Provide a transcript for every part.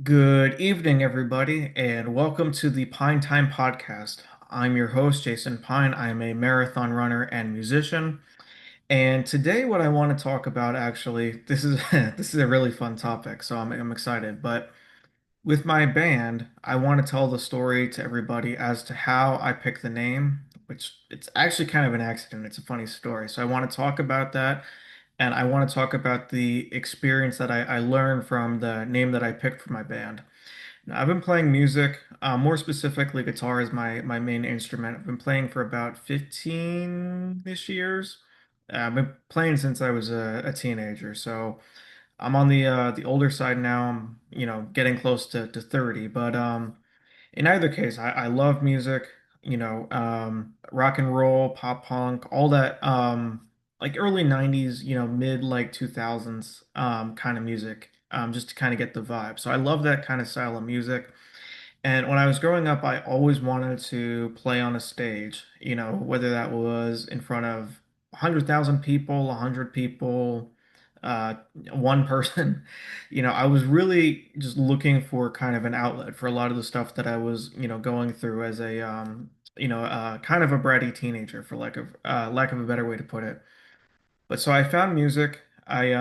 Good evening, everybody, and welcome to the Pyne Time Podcast. I'm your host, Jason Pyne. I am a marathon runner and musician. And today, what I want to talk about actually, this is this is a really fun topic, so I'm excited. But with my band, I want to tell the story to everybody as to how I picked the name, which it's actually kind of an accident. It's a funny story. So I want to talk about that, and I want to talk about the experience that I learned from the name that I picked for my band. Now, I've been playing music, more specifically, guitar is my main instrument. I've been playing for about 15-ish years. I've been playing since I was a teenager, so I'm on the older side now. I'm, getting close to 30, but in either case, I love music, rock and roll, pop punk, all that, like early 90s, mid like 2000s, kind of music, just to kind of get the vibe. So I love that kind of style of music. And when I was growing up, I always wanted to play on a stage, whether that was in front of 100,000 people, 100 people, uh, one person. I was really just looking for kind of an outlet for a lot of the stuff that I was, going through as a, kind of a bratty teenager, for lack of a better way to put it. But so I found music. I,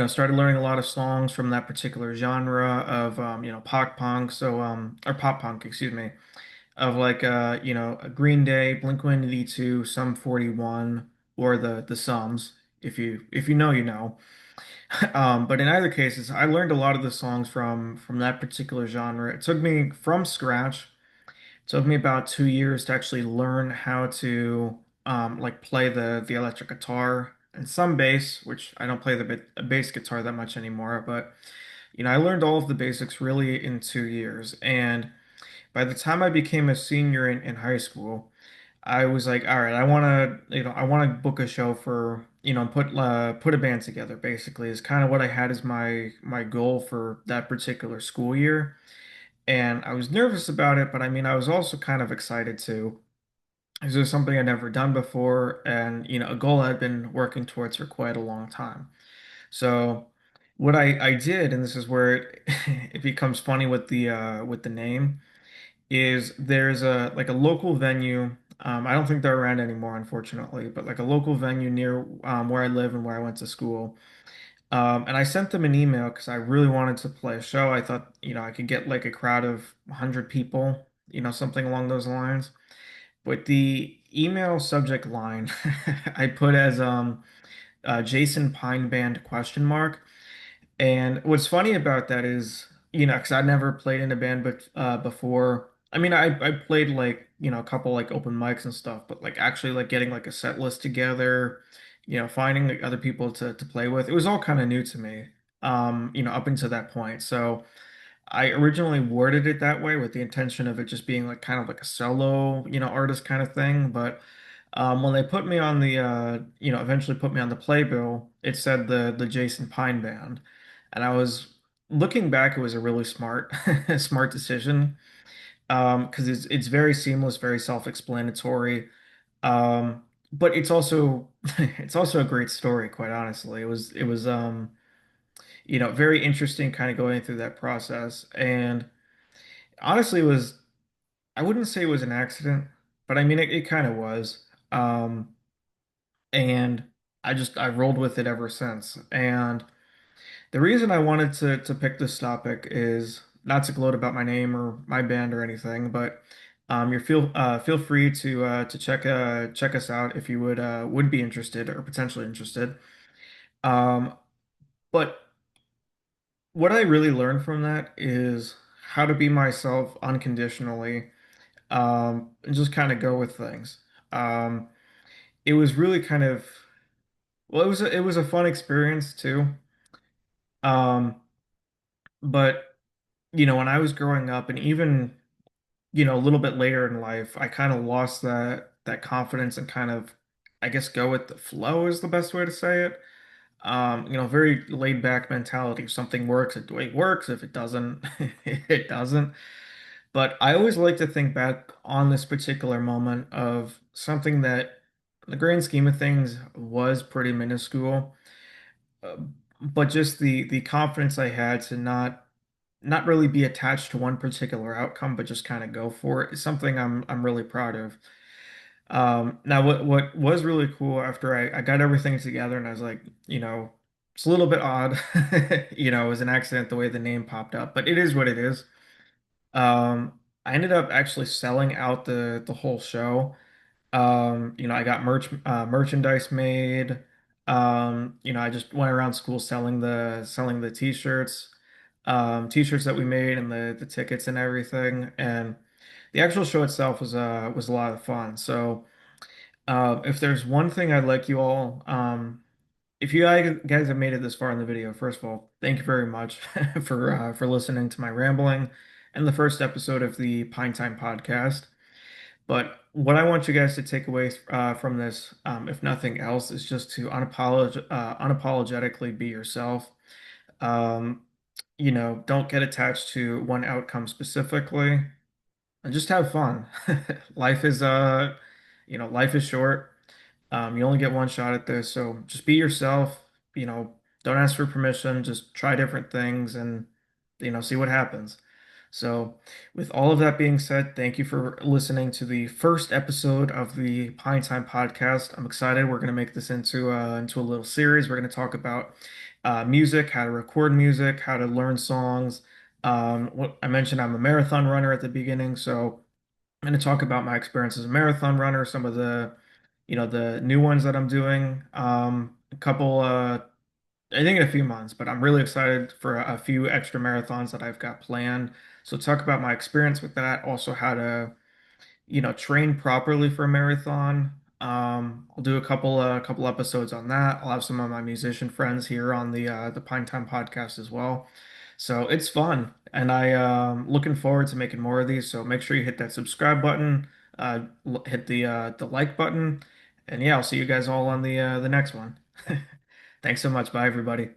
started learning a lot of songs from that particular genre of, pop punk, or pop punk, excuse me, of like, Green Day, Blink-182, Sum 41, or the Sums. If you know, you know. But in either cases, I learned a lot of the songs from that particular genre. It took me from scratch. It took me about 2 years to actually learn how to like play the electric guitar and some bass, which I don't play the bass guitar that much anymore. But I learned all of the basics really in 2 years. And by the time I became a senior in high school, I was like, all right, I want to book a show for, put a band together. Basically, is kind of what I had as my goal for that particular school year. And I was nervous about it, but I mean, I was also kind of excited too. This is something I'd never done before, and a goal I'd been working towards for quite a long time. So what I did, and this is where it becomes funny with the name, is there's a like a local venue. I don't think they're around anymore, unfortunately, but like a local venue near where I live and where I went to school. And I sent them an email because I really wanted to play a show. I thought, I could get like a crowd of 100 people, something along those lines. But the email subject line I put as Jason Pine Band question mark. And what's funny about that is, because I never played in a band but before. I mean, I played like, a couple like open mics and stuff, but like actually like getting like a set list together, finding like other people to play with, it was all kind of new to me. Up until that point. So I originally worded it that way with the intention of it just being like kind of like a solo, artist kind of thing. But when they put me on eventually put me on the playbill, it said the Jason Pine Band. And I was looking back, it was a really smart, smart decision. Because it's very seamless, very self-explanatory. But it's also it's also a great story, quite honestly. It was very interesting kind of going through that process. And honestly, I wouldn't say it was an accident, but I mean it kind of was. And I rolled with it ever since. And the reason I wanted to pick this topic is not to gloat about my name or my band or anything, but you feel free to check us out if you would be interested or potentially interested. Um, but what I really learned from that is how to be myself unconditionally, and just kind of go with things. Um, it was really kind of well, it was a fun experience too. Um, but when I was growing up, and even a little bit later in life, I kind of lost that confidence and kind of, I guess, go with the flow is the best way to say it. Very laid back mentality. If something works, it works. If it doesn't, it doesn't. But I always like to think back on this particular moment of something that, in the grand scheme of things, was pretty minuscule. Uh, but just the confidence I had to not not really be attached to one particular outcome, but just kind of go for it is something I'm really proud of. Now what was really cool after I got everything together and I was like, it's a little bit odd, it was an accident the way the name popped up, but it is what it is. I ended up actually selling out the whole show. I got merchandise made. I just went around school selling the t-shirts, t-shirts that we made and the tickets and everything. And the actual show itself was a lot of fun. So if there's one thing I'd like you all, if you guys have made it this far in the video, first of all, thank you very much for listening to my rambling and the first episode of the Pine Time podcast. But what I want you guys to take away from this, if nothing else, is just to unapologetically be yourself. Um, don't get attached to one outcome specifically, and just have fun. Life is life is short. You only get one shot at this, so just be yourself. You know, don't ask for permission. Just try different things and see what happens. So, with all of that being said, thank you for listening to the first episode of the Pine Time podcast. I'm excited. We're going to make this into a little series. We're going to talk about music, how to record music, how to learn songs. What I mentioned, I'm a marathon runner at the beginning, so I'm going to talk about my experience as a marathon runner, some of the new ones that I'm doing. A couple, I think in a few months, but I'm really excited for a few extra marathons that I've got planned. So talk about my experience with that, also how to, train properly for a marathon. I'll do a couple episodes on that. I'll have some of my musician friends here on the Pine Time podcast as well. So it's fun, and looking forward to making more of these. So make sure you hit that subscribe button, hit the like button, and yeah, I'll see you guys all on the next one. Thanks so much. Bye, everybody.